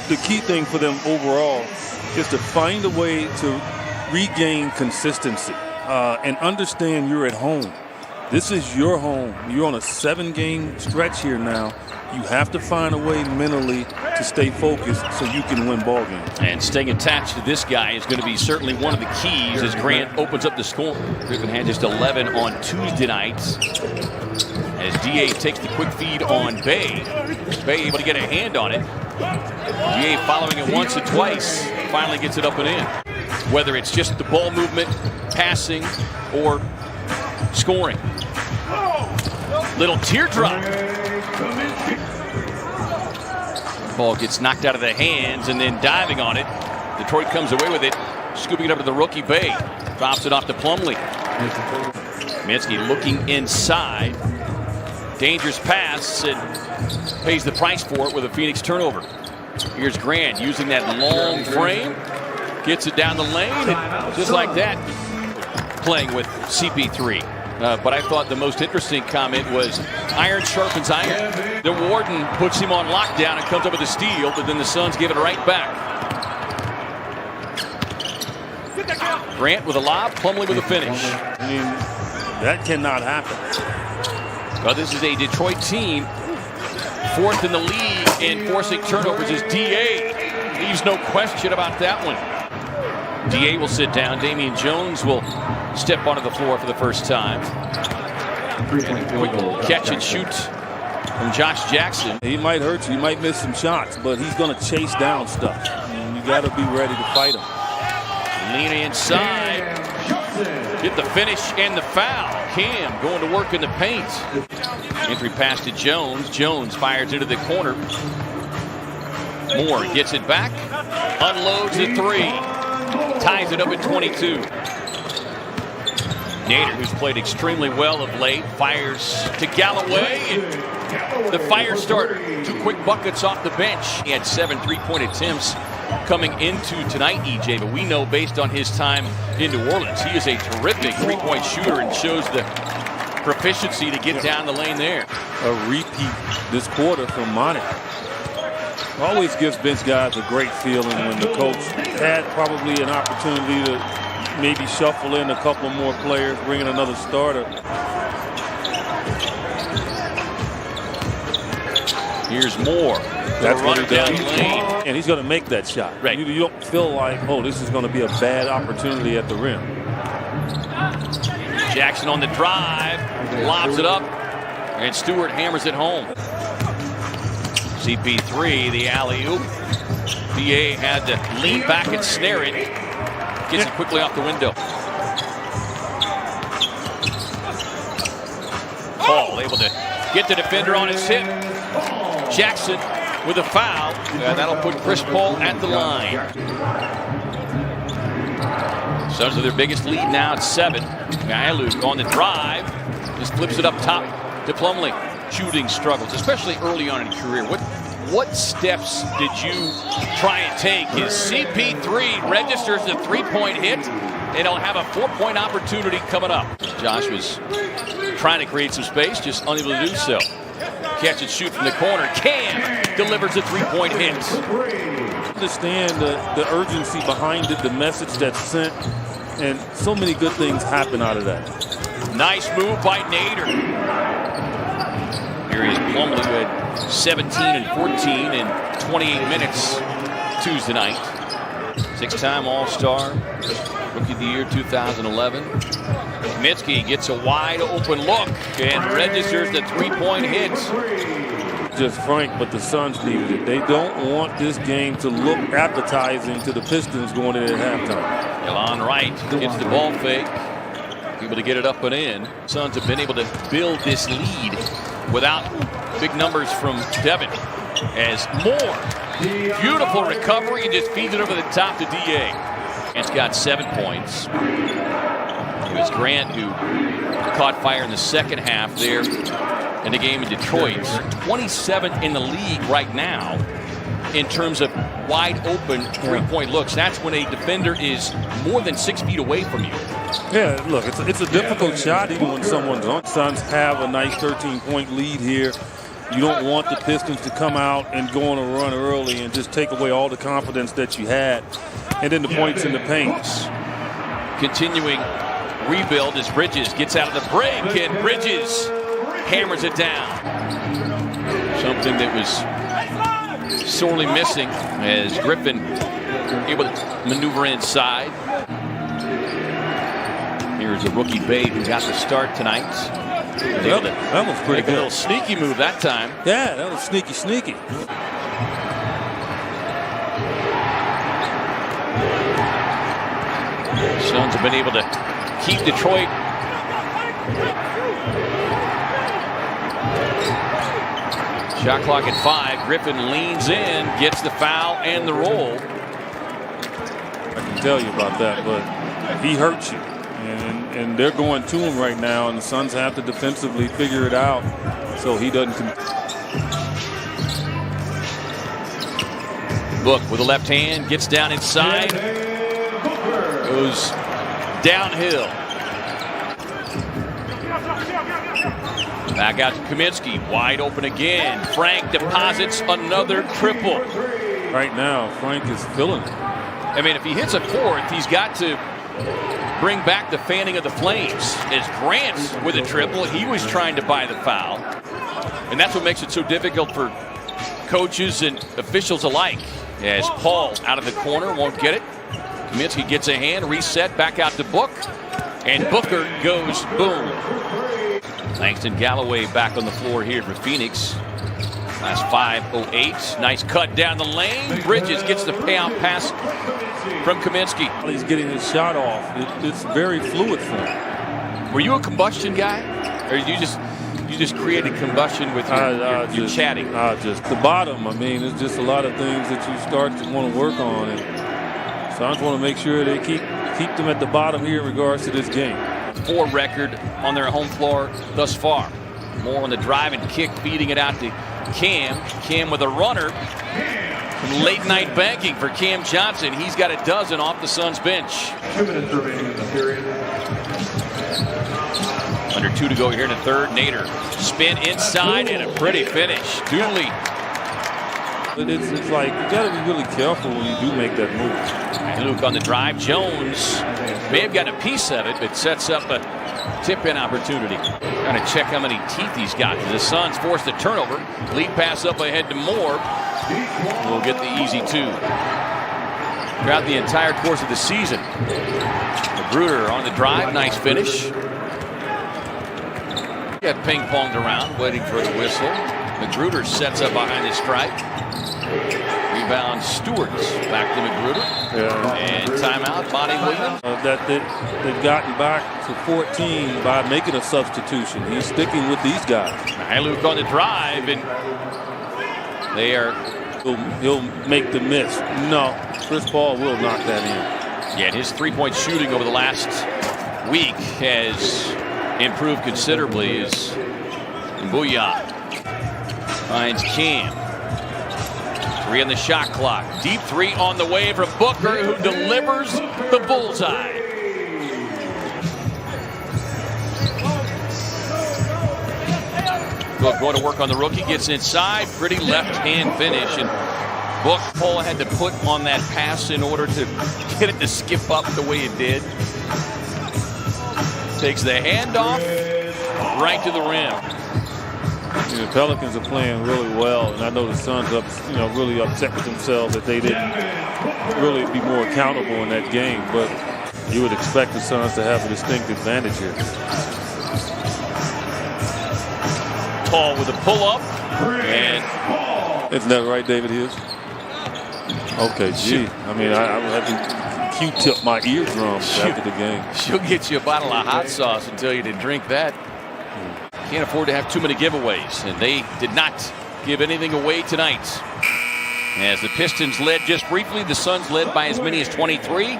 the key thing for them overall is to find a way to regain consistency and understand you're at home. This is your home. You're on a 7-game stretch here now. You have to find a way mentally to stay focused so you can win ball games. And staying attached to this guy is going to be certainly one of the keys as Grant opens up the score. Griffin had just 11 on Tuesday nights as DA takes the quick feed on Bay. Bay able to get a hand on it. DA following it once and twice, finally gets it up and in. Whether it's just the ball movement, passing, or scoring. Little teardrop. Ball gets knocked out of the hands and then diving on it. Detroit comes away with it, scooping it up to the rookie Bay. Drops it off to Plumlee. Kaminsky looking inside. Dangerous pass and pays the price for it with a Phoenix turnover. Here's Grant using that long frame. Gets it down the lane and just like that, playing with CP3. But I thought the most interesting comment was iron sharpens iron. The Warden puts him on lockdown and comes up with a steal, but then the Suns give it right back. Grant with a lob, Plumlee with a finish. I mean, that cannot happen. Well, this is a Detroit team, 4th in the league in forcing turnovers as DA. Leaves no question about that one. DA will sit down. Damian Jones will step onto the floor for the first time. Quick catch and shoot from Josh Jackson. He might hurt you. He might miss some shots, but he's going to chase down stuff. And you got to be ready to fight him. Lean inside. Get the finish and the foul. Cam going to work in the paint. Entry pass to Jones. Jones fires into the corner. Moore gets it back. Unloads the three. Ties it up at 22. Nader, who's played extremely well of late, fires to Galloway. And the fire starter. 2 quick buckets off the bench. He had 7 3-point attempts coming into tonight, EJ. But we know based on his time in New Orleans, he is a terrific 3-point shooter and shows the proficiency to get down the lane there. A repeat this quarter from Monty. Always gives bench guys a great feeling when the coach had probably an opportunity to maybe shuffle in a couple more players, bring in another starter. Here's Moore. That's what he does. Down lane. And he's going to make that shot. Right. You don't feel like, oh, this is going to be a bad opportunity at the rim. Jackson on the drive, lobs it up, and Stewart hammers it home. CP3, the alley-oop. DA had to lean back and snare it. Gets it quickly off the window. Paul able to get the defender on his hip. Jackson with a foul. That'll put Chris Paul at the line. Suns with their biggest lead now at 7. Mailu on the drive. Just flips it up top to Plumlee. Shooting struggles, especially early on in his career. What steps did you try and take? His CP3 registers the 3-point hit, and he'll have a 4-point opportunity coming up. Josh was trying to create some space, just unable to do so. Catch and shoot from the corner. Cam delivers a 3-point hit. Understand the urgency behind it, the message that's sent, and so many good things happen out of that. Nice move by Nader. Here is Plumlee, who had 17 and 14 in 28 minutes Tuesday night. 6-time All-Star, Rookie of the Year 2011. Kaminsky gets a wide open look and registers the 3-point hit. Just frank, but the Suns needed it. They don't want this game to look appetizing to the Pistons going in at halftime. Elon Wright gets the ball fake, able to get it up and in. Suns have been able to build this lead without big numbers from Devin. As Moore, beautiful recovery and just feeds it over the top to DA. It's got 7 points. It was Grant who caught fire in the second half there in the game in Detroit. 27th in the league right now in terms of wide open 3-point looks. That's when a defender is more than 6 feet away from you. Yeah, look, it's a difficult shot even when someone's on. Suns have a nice 13-point lead here. You don't want the Pistons to come out and go on a run early and just take away all the confidence that you had. And then the points in the paint. Continuing rebuild as Bridges gets out of the break, and Bridges hammers it down. Something that was sorely missing as Griffin able to maneuver inside. Here's a rookie Bey who got the start tonight. That was pretty good. A little sneaky move that time. Yeah, that was sneaky. Suns have been able to keep Detroit shot clock at 5. Griffin leans in, gets the foul and the roll. I can tell you about that, but he hurts you. And they're going to him right now, and the Suns have to defensively figure it out so he doesn't. Book with the left hand, gets down inside, goes downhill. Back out to Kaminsky, wide open again. Frank deposits another triple. Right now, Frank is feeling it. I mean, if he hits a fourth, he's got to bring back the fanning of the flames. As Grant with a triple, he was trying to buy the foul. And that's what makes it so difficult for coaches and officials alike. As Paul out of the corner, won't get it. Kaminsky gets a hand, reset, back out to Book. And Booker goes boom. Langston Galloway back on the floor here for Phoenix. Last 5:08. Nice cut down the lane. Bridges gets the payout pass from Kaminsky. He's getting his shot off. It's very fluid for him. Were you a combustion guy, or you just created combustion with your chatting? Just the bottom. I mean, it's just a lot of things that you start to want to work on, and so I just want to make sure they keep them at the bottom here in regards to this game. 4 record on their home floor thus far. More on the drive and kick, feeding it out to Cam. Cam with a runner. Some late night banking for Cam Johnson. He's got a dozen off the Suns bench. 2 minutes remaining in the period. Under 2 to go here in the third. Nader spin inside and a pretty finish. Dooley. It's like you got to be really careful when you do make that move. Luke on the drive. Jones may have gotten a piece of it, but sets up a tip-in opportunity. Trying to check how many teeth he's got. The Suns forced a turnover. Lead pass up ahead to Moore. We'll get the easy 2. Throughout the entire course of the season. Magruder on the drive. Nice finish. Got ping-ponged around, waiting for the whistle. Magruder sets up behind the stripe. Rebound Stewart's back to Magruder. Yeah. And timeout, Monty Williams. They've gotten back to 14 by making a substitution. He's sticking with these guys. Luke on the drive, and they are. He'll make the miss. No, Chris Paul will knock that in. Yeah, and his three-point shooting over the last week has improved considerably. As Mbuya finds Cam. 3 on the shot clock. Deep 3 on the way from Booker, who delivers the bullseye. Book going to work on the rookie, gets inside, pretty left-hand finish, and Book Paul had to put on that pass in order to get it to skip up the way it did. Takes the handoff right to the rim. The Pelicans are playing really well, and I know the Suns really upset with themselves that they didn't really be more accountable in that game. But you would expect the Suns to have a distinct advantage here. Paul with a pull-up, and isn't that right, David Hughes? Okay, gee. I mean, I would have to Q-tip my eardrums after the game. She'll get you a bottle of hot sauce and tell you to drink that. Can't afford to have too many giveaways, and they did not give anything away tonight. As the Pistons led just briefly, the Suns led by as many as 23.